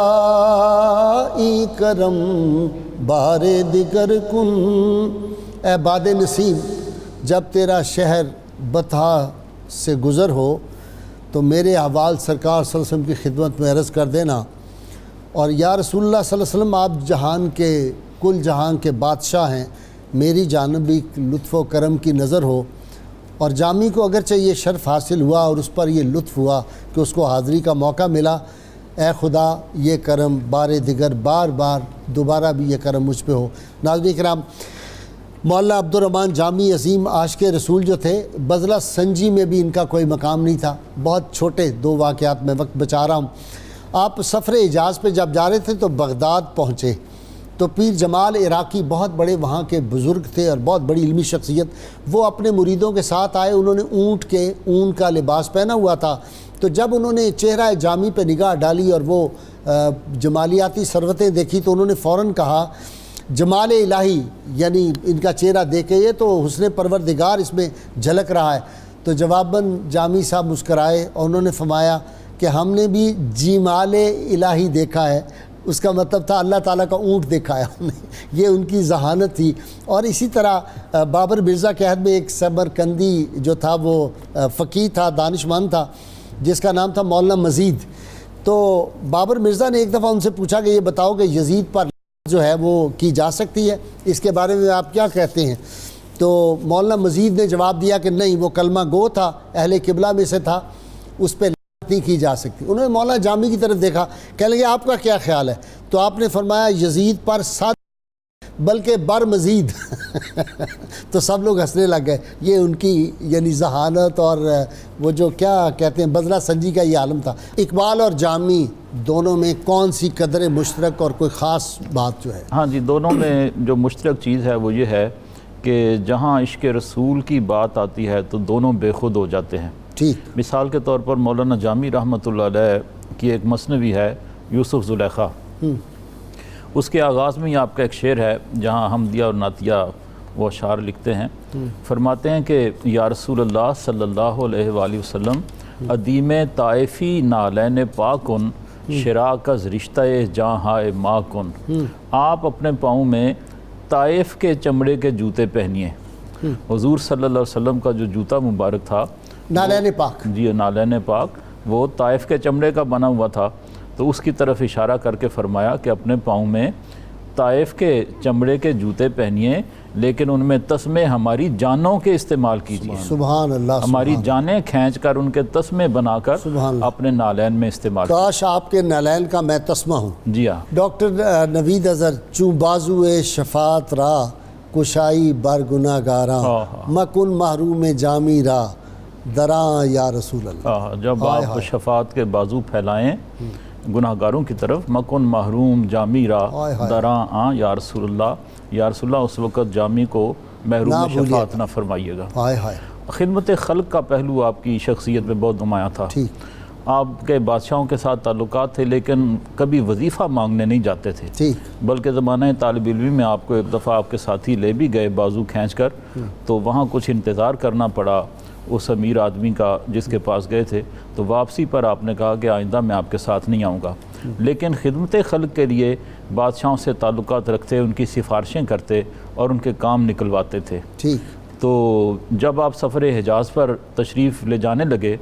ای کرم بار دیگر کن۔ اے باد نسیم، جب تیرا شہر بطحا سے گزر ہو تو میرے احوال سرکار صلی اللہ علیہ وسلم کی خدمت میں عرض کر دینا، اور یا رسول اللہ صلی اللہ علیہ وسلم، آپ جہان کے کل جہان کے بادشاہ ہیں، میری جانب بھی لطف و کرم کی نظر ہو۔ اور جامی کو اگرچہ یہ شرف حاصل ہوا اور اس پر یہ لطف ہوا کہ اس کو حاضری کا موقع ملا، اے خدا یہ کرم بار دیگر بار بار دوبارہ بھی یہ کرم مجھ پہ ہو۔ ناظرین کرام، مولانا عبدالرحمن جامی عظیم عاشق رسول جو تھے، بزلہ سنجی میں بھی ان کا کوئی مقام نہیں تھا۔ بہت چھوٹے دو واقعات میں وقت بچا رہا ہوں۔ آپ سفر اعجاز پہ جب جا رہے تھے تو بغداد پہنچے تو پیر جمال عراقی بہت بڑے وہاں کے بزرگ تھے اور بہت بڑی علمی شخصیت، وہ اپنے مریدوں کے ساتھ آئے۔ انہوں نے اون کا لباس پہنا ہوا تھا، تو جب انہوں نے چہرہ جامی پہ نگاہ ڈالی اور وہ جمالیاتی ثروتیں دیکھی تو انہوں نے فوراً کہا جمال الہی، یعنی ان کا چہرہ دیکھے یہ تو حسن پروردگار اس میں جھلک رہا ہے۔ تو جواباً جامی صاحب مسکرائے اور انہوں نے فرمایا کہ ہم نے بھی جمال الہی دیکھا ہے، اس کا مطلب تھا اللہ تعالیٰ کا اونٹ دیکھا ہے ہم نے، یہ ان کی ذہانت تھی۔ اور اسی طرح بابر مرزا کے عہد میں ایک سمرقندی جو تھا وہ فقیہ تھا، دانشمند تھا، جس کا نام تھا مولانا مزید۔ تو بابر مرزا نے ایک دفعہ ان سے پوچھا کہ یہ بتاؤ کہ یزید پر جو ہے وہ کی جا سکتی ہے، اس کے بارے میں آپ کیا کہتے ہیں؟ تو مولانا مزید نے جواب دیا کہ نہیں، وہ کلمہ گو تھا، اہل قبلہ میں سے تھا، اس پہ نہیں کی جا سکتی۔ انہوں نے مولانا جامی کی طرف دیکھا، کہنے لگے آپ کا کیا خیال ہے؟ تو آپ نے فرمایا یزید پر صد بلکہ بر مزید تو سب لوگ ہنسنے لگ گئے۔ یہ ان کی یعنی ذہانت اور وہ جو کیا کہتے ہیں بدلہ سنجی کا یہ عالم تھا۔ اقبال اور جامی دونوں میں کون سی قدر مشترک اور کوئی خاص بات جو ہے؟ ہاں جی، دونوں میں جو مشترک چیز ہے وہ یہ ہے کہ جہاں عشق رسول کی بات آتی ہے تو دونوں بے خود ہو جاتے ہیں۔ ٹھیک، مثال کے طور پر مولانا جامی رحمۃ اللہ علیہ کی ایک مثنوی ہے یوسف زلیخا، اس کے آغاز میں ہی آپ کا ایک شعر ہے جہاں حمدیہ اور نعتیہ وہ اشعار لکھتے ہیں، فرماتے ہیں کہ یا رسول اللہ صلی اللہ علیہ وآلہ وسلم ادیم طائفی نالین پاکن شراکز رشتہ جہاں ماں کن، آپ اپنے پاؤں میں طائف کے چمڑے کے جوتے پہنیے۔ حضور صلی اللہ علیہ وسلم کا جو جوتا مبارک تھا نالین پاک، جی نالین پاک، وہ طائف کے چمڑے کا بنا ہوا تھا، تو اس کی طرف اشارہ کر کے فرمایا کہ اپنے پاؤں میں طائف کے چمڑے کے جوتے پہنیے، لیکن ان میں تسمے ہماری جانوں کے استعمال کیجیے، سبحان اللہ، ہماری جانیں کھینچ کر ان کے تسمے بنا کر سبحان اللہ، اپنے نالین میں استعمال کیجیے۔ کاش آپ کے نالین کا میں تسمہ ہوں۔ جی ہاں، ڈاکٹر نوید اظہر، چون بازو شفاعت راہ کشائی بر گناہ گاراں، مکن محروم جامی راہ دراں یا رسول اللہ۔ جب آپ شفاعت کے بازو پھیلائیں گناہ گاروں کی طرف، مکن محروم جامی راہ دراں آں یا رسول اللہ، یا رسول اللہ اس وقت جامی کو محروم شفاعت نہ فرمائیے گا۔ ہائے ہائے، خدمت خلق کا پہلو آپ کی شخصیت میں بہت نمایاں تھا۔ ٹھیک، آپ کے بادشاہوں کے ساتھ تعلقات تھے لیکن کبھی وظیفہ مانگنے نہیں جاتے تھے، ٹھیک، بلکہ زمانہ طالب علمی میں آپ کو ایک دفعہ آپ کے ساتھی لے بھی گئے بازو کھینچ کر، تو وہاں کچھ انتظار کرنا پڑا اس امیر آدمی کا جس کے پاس گئے تھے، تو واپسی پر آپ نے کہا کہ آئندہ میں آپ کے ساتھ نہیں آؤں گا، لیکن خدمت خلق کے لیے بادشاہوں سے تعلقات رکھتے، ان کی سفارشیں کرتے اور ان کے کام نکلواتے تھے۔ ٹھیک، تو جب آپ سفر حجاز پر تشریف لے جانے لگے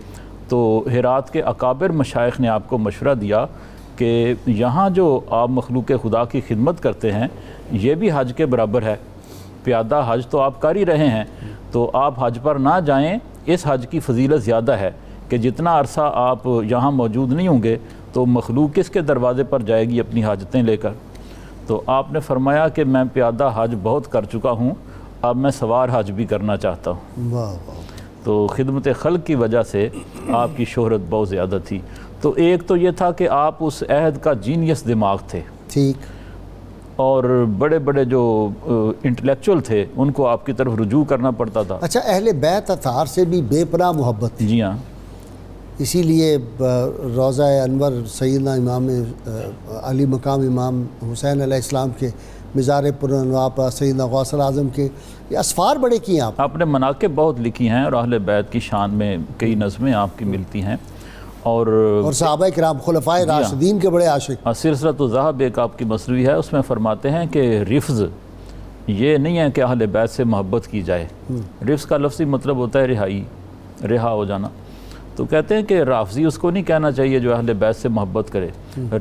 تو ہرات کے اکابر مشائخ نے آپ کو مشورہ دیا کہ یہاں جو آپ مخلوق خدا کی خدمت کرتے ہیں یہ بھی حج کے برابر ہے، پیادہ حج تو آپ کر ہی رہے ہیں، تو آپ حج پر نہ جائیں، اس حج کی فضیلت زیادہ ہے کہ جتنا عرصہ آپ یہاں موجود نہیں ہوں گے تو مخلوق کس کے دروازے پر جائے گی اپنی حاجتیں لے کر۔ تو آپ نے فرمایا کہ میں پیادہ حج بہت کر چکا ہوں، اب میں سوار حج بھی کرنا چاہتا ہوں۔ واہ واہ، تو خدمت خلق کی وجہ سے آپ کی شہرت بہت زیادہ تھی۔ تو ایک تو یہ تھا کہ آپ اس عہد کا جینیس دماغ تھے، ٹھیک، اور بڑے بڑے جو انٹلیکچول تھے ان کو آپ کی طرف رجوع کرنا پڑتا تھا۔ اچھا، اہل بیت اطہار سے بھی بے پناہ محبت تھی، جی ہاں، اسی لیے روضہ انور سیدنا امام علی مقام امام حسین علیہ السلام کے مزار پرانواع پر سیدنا غوث الاعظم کے یہ اسفار بڑے کیے ہیں آپ نے مناقب بہت لکھی ہیں اور اہل بیت کی شان میں کئی نظمیں آپ کی ملتی ہیں، اور صحابہ کرام خلفائے راشدین کے بڑے عاشق۔ سلسلۃ الذہب ایک آپ کی مصنوی ہے، اس میں فرماتے ہیں کہ رفض یہ نہیں ہے کہ اہل بیت سے محبت کی جائے، رفض کا لفظی مطلب ہوتا ہے رہائی، رہا ہو جانا، تو کہتے ہیں کہ رافضی اس کو نہیں کہنا چاہیے جو اہل بیت سے محبت کرے،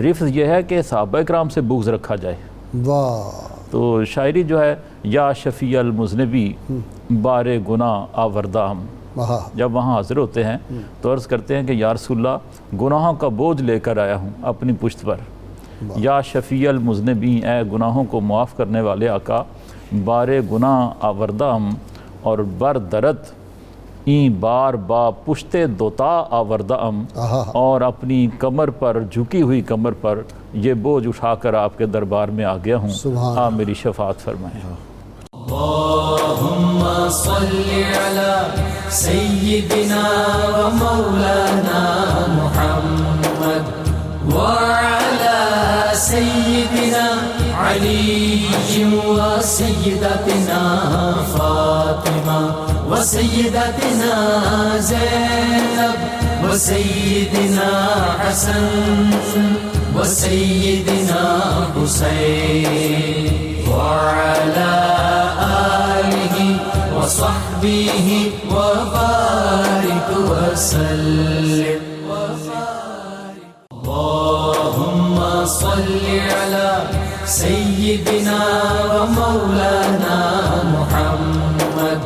رفض یہ ہے کہ صحابہ کرام سے بغض رکھا جائے۔ واہ، تو شاعری جو ہے یا شفیع المذنبی بار گناہ آوردہ ہم، جب وہاں حاضر ہوتے ہیں تو عرض کرتے ہیں کہ یا رسول اللہ گناہوں کا بوجھ لے کر آیا ہوں اپنی پشت پر، یا شفیع المذنبی اے گناہوں کو معاف کرنے والے آقا، بار گناہ آوردہ ہم اور بر درد این بار با پشتے دوتا آوردہ ام، اور اپنی کمر پر جھکی ہوئی کمر پر یہ بوجھ اٹھا کر آپ کے دربار میں آ گیا ہوں، آپ میری شفاعت فرمائیں۔ اللہم صلی علی سیدنا و مولانا محمد وعلی سیدنا علي وسيدتنا فاطمة وسيدتنا زينب وسيدنا حسن وسيدنا حسين وعلى آله وصحبه وبارك وسلم. اللهم صل على سيدنا ومولانا محمد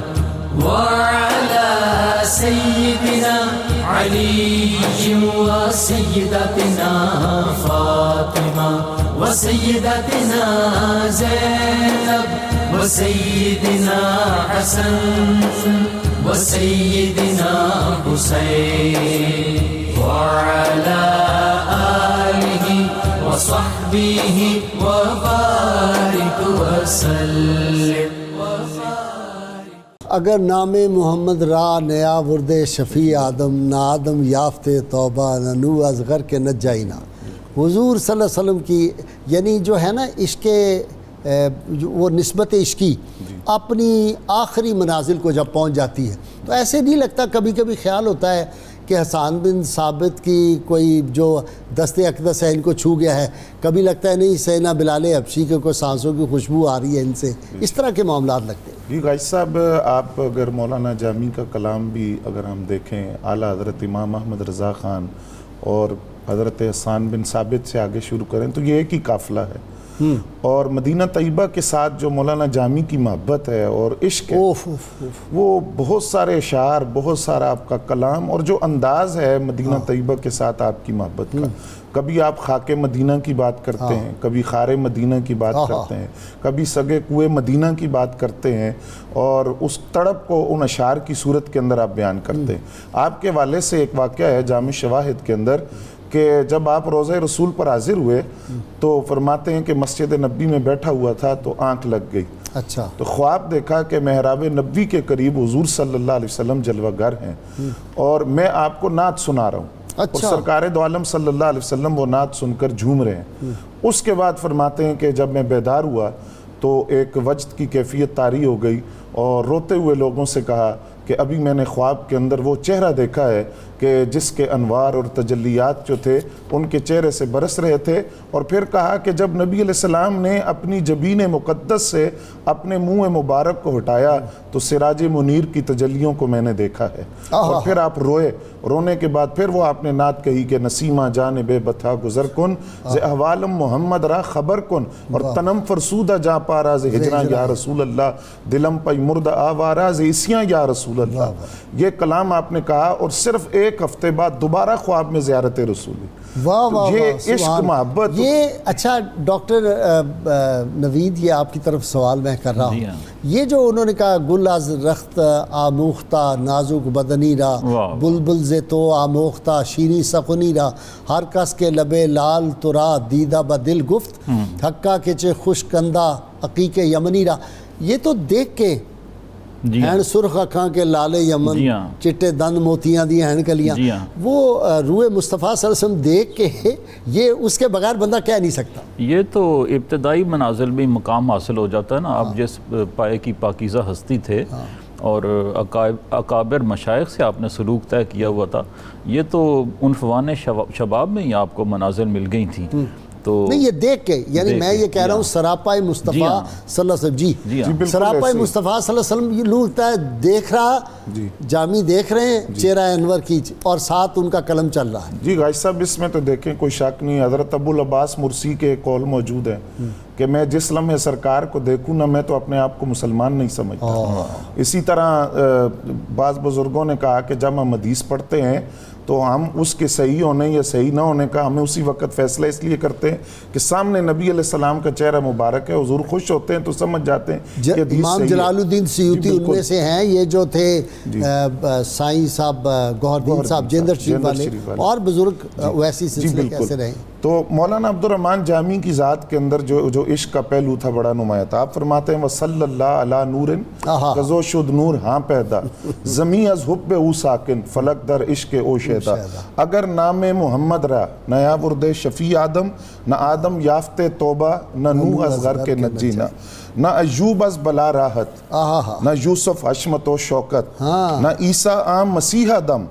وعلى سيدنا علي وسيدتنا فاطمة وسيدتنا زينب وسيدنا حسن وسيدنا حسين وعلى آله وصحبه وبارك وسلم. اگر نام محمد را نیا ورد شفیع آدم، نہ آدم یافت توبہ، نہ نو از غر کے نہ جائینا. حضور صلی اللہ علیہ وسلم کی یعنی جو ہے نا عشق وہ نسبت عشقی اپنی آخری منازل کو جب پہنچ جاتی ہے تو ایسے نہیں لگتا، کبھی کبھی خیال ہوتا ہے کہ حسان بن ثابت کی کوئی جو دست اقدس ہے ان کو چھو گیا ہے، کبھی لگتا ہے نہیں سیدنا بلال حبشی کے کوئی سانسوں کی خوشبو آ رہی ہے ان سے، اس طرح کے معاملات لگتے ہیں. جی غازی صاحب، آپ اگر مولانا جامی کا کلام بھی اگر ہم دیکھیں، اعلیٰ حضرت امام احمد رضا خان اور حضرت حسان بن ثابت سے آگے شروع کریں تو یہ ایک ہی قافلہ ہے، اور مدینہ طیبہ کے ساتھ جو مولانا جامی کی محبت ہے اور عشق ہے، وہ بہت سارے اشعار، بہت سارا آپ کا کلام اور جو انداز ہے مدینہ طیبہ کے ساتھ آپ کی محبت کا. کبھی آپ خاک مدینہ کی بات کرتے ہیں، کبھی خار مدینہ کی بات کرتے ہیں، کبھی سگے کوئے مدینہ کی بات کرتے ہیں، اور اس تڑپ کو ان اشعار کی صورت کے اندر آپ بیان کرتے ہیں. آپ کے والد سے ایک واقعہ ہے جامع شواہد کے اندر کہ جب آپ روضہ رسول پر حاضر ہوئے تو فرماتے ہیں کہ مسجد نبی میں بیٹھا ہوا تھا تو آنکھ لگ گئی. اچھا. تو خواب دیکھا کہ محراب نبی کے قریب حضور صلی اللہ علیہ وسلم جلوہ گر ہیں اور میں آپ کو نعت سنا رہا ہوں. اور سرکار دو عالم صلی اللہ علیہ وسلم وہ نعت سن کر جھوم رہے ہیں. اس کے بعد فرماتے ہیں کہ جب میں بیدار ہوا تو ایک وجد کی کیفیت طاری ہو گئی اور روتے ہوئے لوگوں سے کہا کہ ابھی میں نے خواب کے اندر وہ چہرہ دیکھا ہے کہ جس کے انوار اور تجلیات جو تھے ان کے چہرے سے برس رہے تھے. اور پھر کہا کہ جب نبی علیہ السلام نے اپنی جبین مقدس سے اپنے منہ مبارک کو ہٹایا تو سراج منیر کی تجلیوں کو میں نے دیکھا ہے. اور پھر آپ روئے. رونے کے بعد پھر وہ آپ نے نعت کہی کہ نسیمہ جانب بتھا گزر کن ز احوالم محمد را خبر کن اور تنم فرسودہ جا پارا ز ہجرہ یا رسول اللہ دلم پی مرد آوارا ز اسیاں یا رسول اللہ. یہ کلام آپ نے کہا اور صرف ایک ہفتے بعد دوبارہ خواب میں زیارت رسولی. یہ عشق محبت. یہ اچھا ڈاکٹر نوید، یہ آپ کی طرف سوال میں کر رہا ہوں. یہ جو انہوں نے کہا گل از رخت آموختہ نازک بدنی را بلبل ز تو آموختہ شیریں سخنی را ہر کس کے لبے لال ترا دیدہ بدل گفت حقہ کے چے خوش کندہ عقیق یمنی را. یہ تو دیکھ کے ہین سرخ اکھاں کے لالے یمن چٹے دند موتیاں دی ہین کلیاں، وہ روح مصطفیٰ صلی اللہ علیہ وسلم دیکھ کے یہ اس کے بغیر بندہ کہہ نہیں سکتا. یہ تو ابتدائی منازل میں مقام حاصل ہو جاتا ہے نا. آپ جس پائے کی پاکیزہ ہستی تھے اور اکابر مشائخ سے آپ نے سلوک طے کیا ہوا تھا، یہ تو عنفوان شباب میں ہی آپ کو منازل مل گئی تھیں. تو نہیں یہ دیکھ کے، یعنی میں یہ کہہ رہا ہوں سراپائے مصطفیٰ صلی اللہ علیہ وسلم. جی سراپائے مصطفیٰ صلی اللہ علیہ وسلم یہ لوگتا ہے دیکھ رہا، جامی دیکھ رہے ہیں چہرہ انور کی اور ساتھ ان کا قلم چل رہا ہے. جی غازی صاحب، اس میں تو دیکھیں کوئی شک نہیں. حضرت ابو العباس مرسی کے ایک قول موجود ہے کہ میں جس لمحے سرکار کو دیکھوں نہ میں تو اپنے آپ کو مسلمان نہیں سمجھتا. اسی طرح بعض بزرگوں نے کہا کہ جب ہم حدیث پڑھتے ہیں تو ہم اس کے صحیح ہونے یا صحیح نہ ہونے کا ہمیں اسی وقت فیصلہ اس لیے کرتے ہیں کہ سامنے نبی علیہ السلام کا چہرہ مبارک ہے، حضور خوش ہوتے ہیں تو سمجھ جاتے ہیں کہ حدیث امام صحیح ہے. جلال الدین سیوطی ان میں سے ہیں، یہ جو تھے سائیں صاحب گوہر الدین صاحب جیندر شریف والے اور بزرگ ویسی سلسلے کیسے رہے. تو مولانا عبدالرحمن جامی کی ذات کے اندر جو عشق کا پہلو تھا بڑا نمایاں تھا. آپ فرماتے ہیں وصلی اللہ علی نور کزو شد نور ہاں پیدا زمیں از حب او ساکن فلک در عشق او شیدا. اگر نام محمد را نیا ورد شفیع آدم نہ آدم یافت توبہ نہ نوح از غر کے نجینا نہ ایوب از بلا راحت نہ یوسف حشمت و شوکت نہ عیسیٰ آن مسیح دم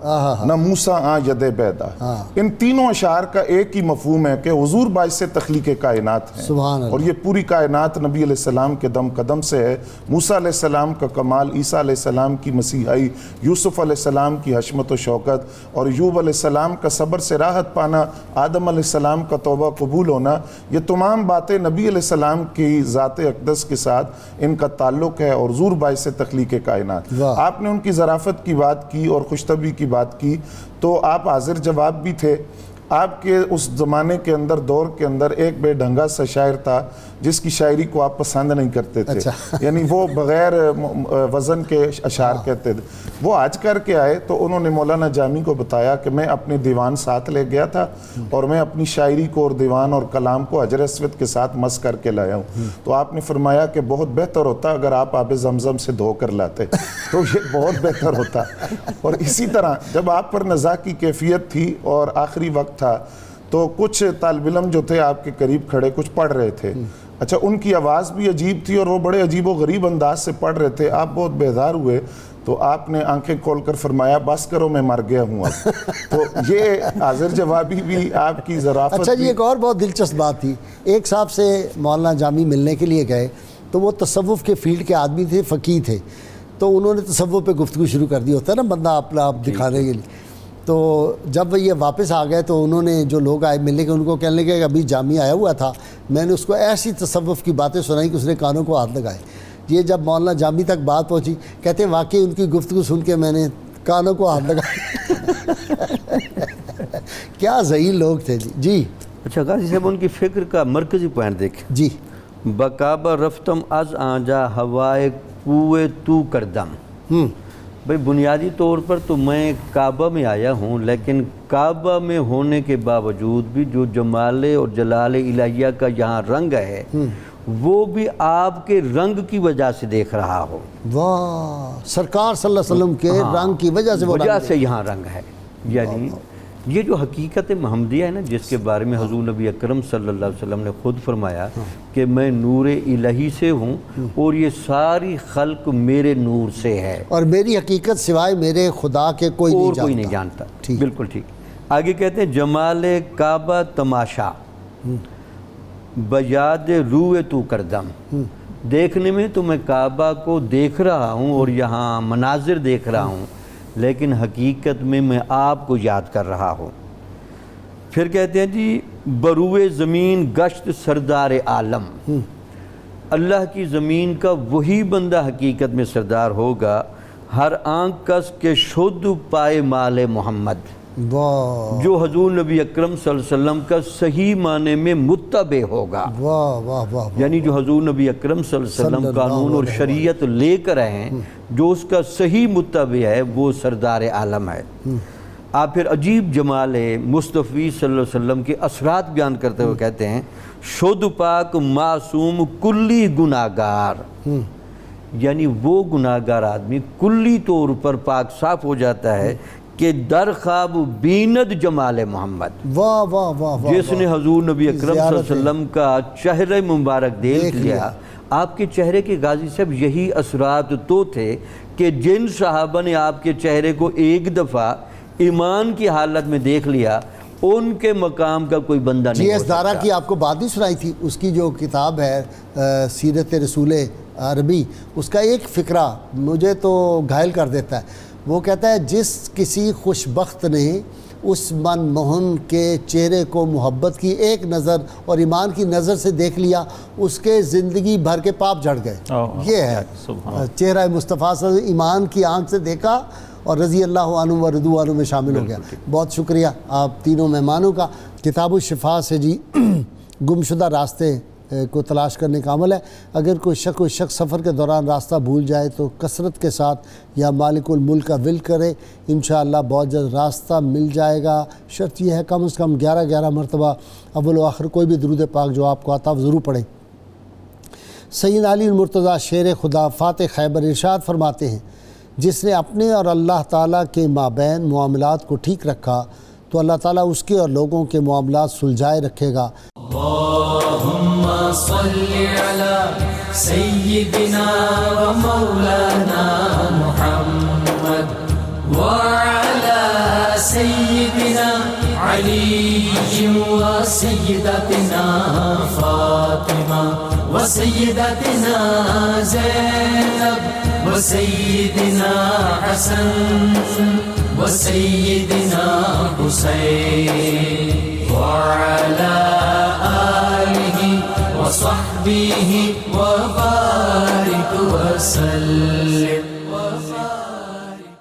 نہ موسیٰ آن ید بیدا. ان تینوں اشعار کا ایک ہی مفہوم ہے کہ حضور باعث تخلیق کائنات ہیں اور یہ پوری کائنات نبی علیہ السلام کے دم قدم سے ہے. موسیٰ علیہ السلام کا کمال، عیسیٰ علیہ السلام کی مسیحائی، یوسف علیہ السلام کی حشمت و شوکت اور ایوب علیہ السلام کا صبر سے راحت پانا، آدم علیہ السلام کا توبہ قبول ہونا، یہ تمام باتیں نبی علیہ السلام کی ذات اقدس کے ساتھ ان کا تعلق ہے اور حضور باعث تخلیق کائنات. آپ نے ان کی ظرافت کی بات کی اور خوشطبعی کی بات کی، تو آپ حاضر جواب بھی تھے. آپ کے اس زمانے کے اندر، دور کے اندر ایک بے ڈھنگا سا شاعر تھا جس کی شاعری کو آپ پسند نہیں کرتے تھے. یعنی وہ بغیر وزن کے اشعار کہتے تھے. وہ آج کر کے آئے تو انہوں نے مولانا جامی کو بتایا کہ میں اپنے دیوان ساتھ لے گیا تھا اور میں اپنی شاعری کو اور دیوان اور کلام کو حجر اسود کے ساتھ مس کر کے لایا ہوں. تو آپ نے فرمایا کہ بہت بہتر ہوتا اگر آپ آب زمزم سے دھو کر لاتے تو یہ بہت بہتر ہوتا. اور اسی طرح جب آپ پر نزاع کی کیفیت تھی اور آخری وقت تھا تو کچھ طالب علم جو تھے آپ کے قریب کھڑے کچھ پڑھ رہے تھے. اچھا، ان کی آواز بھی عجیب تھی اور وہ بڑے عجیب و غریب انداز سے پڑھ رہے تھے. آپ بہت بیدار ہوئے تو آپ نے آنکھیں کھول کر فرمایا بس کرو میں مر گیا ہوں اب. تو یہ حاضر جوابی بھی آپ کی ظرافت. اچھا جی، ایک اور بہت دلچسپ بات تھی. ایک صاحب سے مولانا جامی ملنے کے لیے گئے تو وہ تصوف کے فیلڈ کے آدمی تھے، فقیہ تھے. تو انہوں نے تصوف پہ گفتگو شروع کر دی، ہوتا ہے نا بندہ اپنا آپ دکھانے کے لیے. تو جب یہ واپس آ گئے تو انہوں نے جو لوگ آئے ملنے کے ان کو کہنے لگے کہ ابھی جامی آیا ہوا تھا، میں نے اس کو ایسی تصوف کی باتیں سنائی کہ اس نے کانوں کو ہاتھ لگائے. یہ جب مولانا جامی تک بات پہنچی، کہتے ہیں واقعی ان کی گفتگو سن کے میں نے کانوں کو ہاتھ لگائے. کیا ذہین لوگ تھے جی. جی اچھا غازی صاحب، ان کی فکر کا مرکزی پوائنٹ دیکھیں. جی. بکعبہ رفتم از آنجا ہوائے کوئے تو کردم. بھئی بنیادی طور پر تو میں کعبہ میں آیا ہوں، لیکن کعبہ میں ہونے کے باوجود بھی جو جمال اور جلال الہیہ کا یہاں رنگ ہے وہ بھی آپ کے رنگ کی وجہ سے دیکھ رہا ہوں. واہ، سرکار صلی اللہ علیہ وسلم کے رنگ کی وجہ سے وجہ سے یہاں رنگ ہے. یعنی یہ جو حقیقت محمدیہ ہے نا، جس کے بارے میں حضور نبی اکرم صلی اللہ علیہ وسلم نے خود فرمایا کہ میں نور الہی سے ہوں اور یہ ساری خلق میرے نور سے ہے اور میری حقیقت سوائے میرے خدا کے کوئی نہیں جانتا. بالکل ٹھیک. آگے کہتے ہیں جمال کعبہ تماشا بیاد روئے تو کردم. دیکھنے میں تو میں کعبہ کو دیکھ رہا ہوں اور یہاں مناظر دیکھ رہا ہوں، لیکن حقیقت میں آپ کو یاد کر رہا ہوں. پھر کہتے ہیں جی بروئے زمین گشت سردار عالم. اللہ کی زمین کا وہی بندہ حقیقت میں سردار ہوگا ہر آنکھ کس کے شد پائے مال محمد، جو حضور نبی اکرم صلی اللہ علیہ وسلم کا صحیح معنی میں متبع ہوگا. یعنی جو حضور نبی اکرم صلی اللہ علیہ وسلم قانون اور شریعت لے کر آئے ہیں، جو اس کا صحیح متبع ہے وہ سردار عالم ہے. آپ پھر عجیب جمال مصطفی صلی اللہ علیہ وسلم کے اثرات بیان کرتے ہوئے کہتے ہیں شد پاک معصوم کلی گناہگار. یعنی وہ گناہگار آدمی کلی طور پر پاک صاف ہو جاتا ہے کہ در خواب بیند جمال محمد. واہ واہ واہ. جس نے حضور نبی اکرم صلی اللہ علیہ وسلم کا چہرہ مبارک دیکھ لیا. آپ کے چہرے کے غازی صاحب یہی اثرات تو تھے کہ جن صحابہ نے آپ کے چہرے کو ایک دفعہ ایمان کی حالت میں دیکھ لیا ان کے مقام کا کوئی بندہ نہیں ہو سکتا. دارا کی آپ کو بات نہیں سنائی تھی، اس کی جو کتاب ہے سیرت رسول عربی، اس کا ایک فقرہ مجھے تو گھائل کر دیتا ہے. وہ کہتا ہے جس کسی خوش بخت نے اس من موہن کے چہرے کو محبت کی ایک نظر اور ایمان کی نظر سے دیکھ لیا، اس کے زندگی بھر کے پاپ جھڑ گئے. یہ ہے چہرہ مصطفیٰ صلی اللہ علیہ وسلم، ایمان کی آنکھ سے دیکھا اور رضی اللہ عنہ و رضوا عنہ میں شامل ہو گیا. بہت شکریہ آپ تینوں مہمانوں کا. کتاب الشفاء سے جی گمشدہ راستے کو تلاش کرنے کا عمل ہے۔ اگر کوئی شخص سفر کے دوران راستہ بھول جائے تو کثرت کے ساتھ یا مالک الملک کا ول کرے، انشاءاللہ بہت جلد راستہ مل جائے گا۔ شرط یہ ہے کم از کم 11 مرتبہ اول و آخر کوئی بھی درود پاک جو آپ کو آتا ضرور پڑھیں۔ سید علی المرتضیٰ شیر خدا فاتح خیبر ارشاد فرماتے ہیں، جس نے اپنے اور اللہ تعالیٰ کے مابین معاملات کو ٹھیک رکھا تو اللہ تعالیٰ اس کے اور لوگوں کے معاملات سلجھائے رکھے گا۔ اللہم صلی علی سیدنا و مولانا محمد وعلی سیدنا علی و سیدتنا فاطمہ و سیدتنا زینب و سیدنا حسن و سیدنا حسین وعلى آله وصحبه وبارك وسلم